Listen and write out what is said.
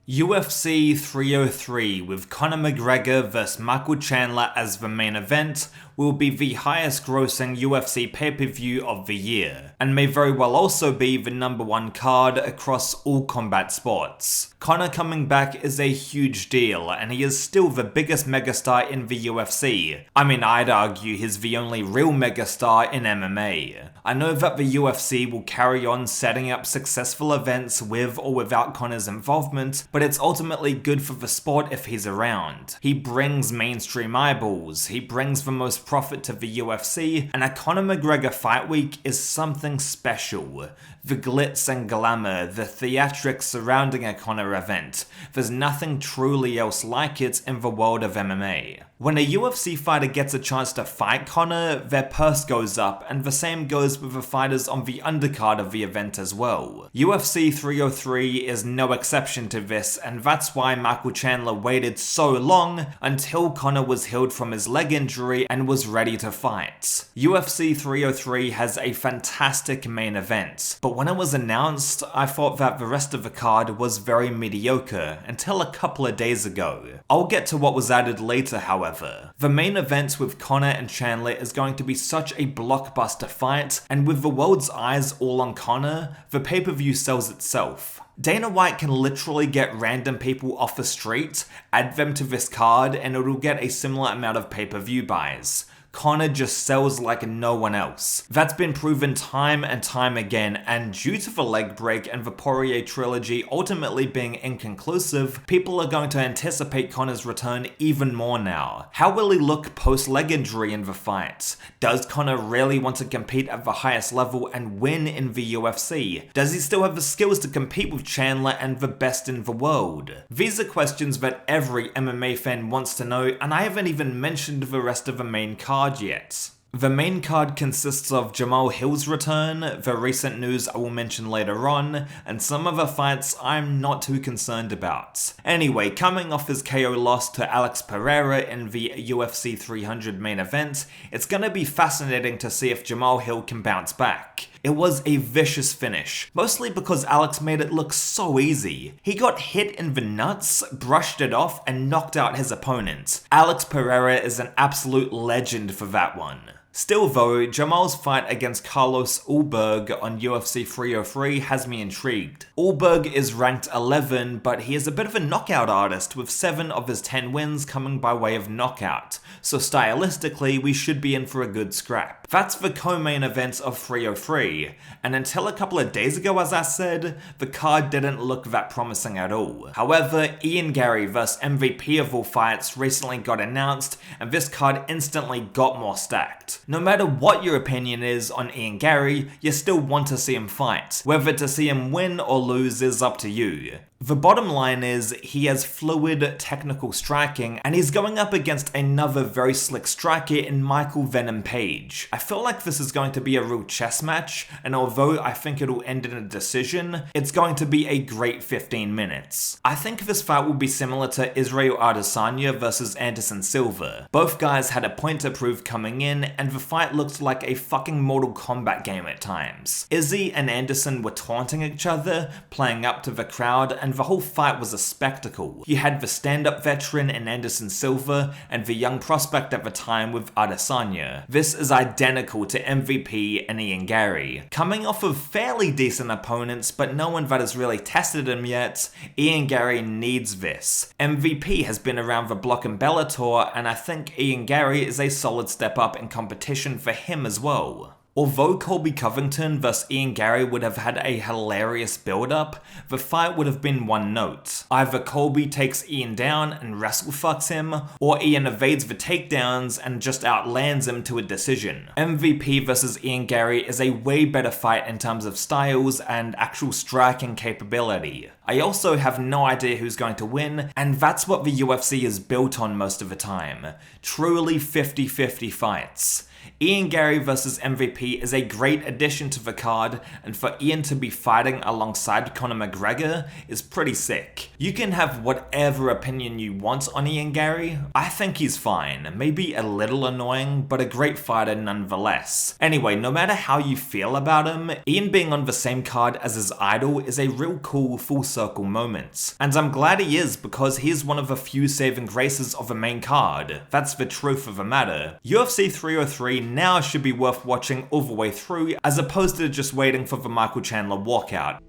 UFC 303 with Conor McGregor vs Michael Chandler as the main event will be the highest grossing UFC pay-per-view of the year, and may very well also be the #1 card across all combat sports. Conor coming back is a huge deal, and he is still the biggest megastar in the UFC. I mean, I'd argue he's the only real megastar in MMA. I know that the UFC will carry on setting up successful events with or without Conor's involvement, but it's ultimately good for the sport if he's around. He brings mainstream eyeballs, he brings the most profit to the UFC, and a Conor McGregor fight week is something special. The glitz and glamour, the theatrics surrounding a Conor event, there's nothing truly else like it in the world of MMA. When a UFC fighter gets a chance to fight Conor, their purse goes up, and the same goes with the fighters on the undercard of the event as well. UFC 303 is no exception to this, and that's why Michael Chandler waited so long until Conor was healed from his leg injury and was ready to fight. UFC 303 has a fantastic main event, but when it was announced, I thought that the rest of the card was very mediocre until a couple of days ago. I'll get to what was added later, however. The main event with Conor and Chandler is going to be such a blockbuster fight, and with the world's eyes all on Conor, the pay-per-view sells itself. Dana White can literally get random people off the street, add them to this card, and it'll get a similar amount of pay-per-view buys. Conor just sells like no one else. That's been proven time and time again, and due to the leg break and the Poirier trilogy ultimately being inconclusive, people are going to anticipate Conor's return even more now. How will he look post-leg injury in the fight? Does Conor really want to compete at the highest level and win in the UFC? Does he still have the skills to compete with Chandler and the best in the world? These are questions that every MMA fan wants to know, and I haven't even mentioned the rest of the main card yet. The main card consists of Jamahal Hill's return, the recent news I will mention later on, and some other fights I'm not too concerned about. Anyway, coming off his KO loss to Alex Pereira in the UFC 300 main event, it's gonna be fascinating to see if Jamahal Hill can bounce back. It was a vicious finish, mostly because Alex made it look so easy. He got hit in the nuts, brushed it off, and knocked out his opponent. Alex Pereira is an absolute legend for that one. Still though, Jamahal's fight against Carlos Ulberg on UFC 303 has me intrigued. Ulberg is ranked 11, but he is a bit of a knockout artist with 7 of his 10 wins coming by way of knockout, so stylistically we should be in for a good scrap. That's the co-main event of 303, and until a couple of days ago, as I said, the card didn't look that promising at all. However, Ian Garry vs MVP of all fights recently got announced, and this card instantly got more stacked. No matter what your opinion is on Ian Garry, you still want to see him fight. Whether to see him win or lose is up to you. The bottom line is, he has fluid technical striking, and he's going up against another very slick striker in Michael Venom Page. I feel like this is going to be a real chess match, and although I think it'll end in a decision, it's going to be a great 15 minutes. I think this fight will be similar to Israel Adesanya versus Anderson Silva. Both guys had a point to prove coming in, and the fight looked like a fucking Mortal Kombat game at times. Izzy and Anderson were taunting each other, playing up to the crowd, and the whole fight was a spectacle. You had the stand-up veteran in Anderson Silva and the young prospect at the time with Adesanya. This is identical to MVP and Ian Garry. Coming off of fairly decent opponents, but no one that has really tested him yet, Ian Garry needs this. MVP has been around the block in Bellator, and I think Ian Garry is a solid step up in competition for him as well. Although Colby Covington vs Ian Garry would have had a hilarious build-up, the fight would have been one note. Either Colby takes Ian down and wrestle-fucks him, or Ian evades the takedowns and just outlands him to a decision. MVP vs Ian Garry is a way better fight in terms of styles and actual striking capability. I also have no idea who's going to win, and that's what the UFC is built on most of the time. Truly 50-50 fights. Ian Garry vs MVP is a great addition to the card, and for Ian to be fighting alongside Conor McGregor is pretty sick. You can have whatever opinion you want on Ian Garry. I think he's fine, maybe a little annoying, but a great fighter nonetheless. Anyway, no matter how you feel about him, Ian being on the same card as his idol is a real cool full circle moment. And I'm glad he is, because he's one of the few saving graces of the main card. That's the truth of the matter. UFC 303 now should be worth watching all the way through, as opposed to just waiting for the Michael Chandler walkout.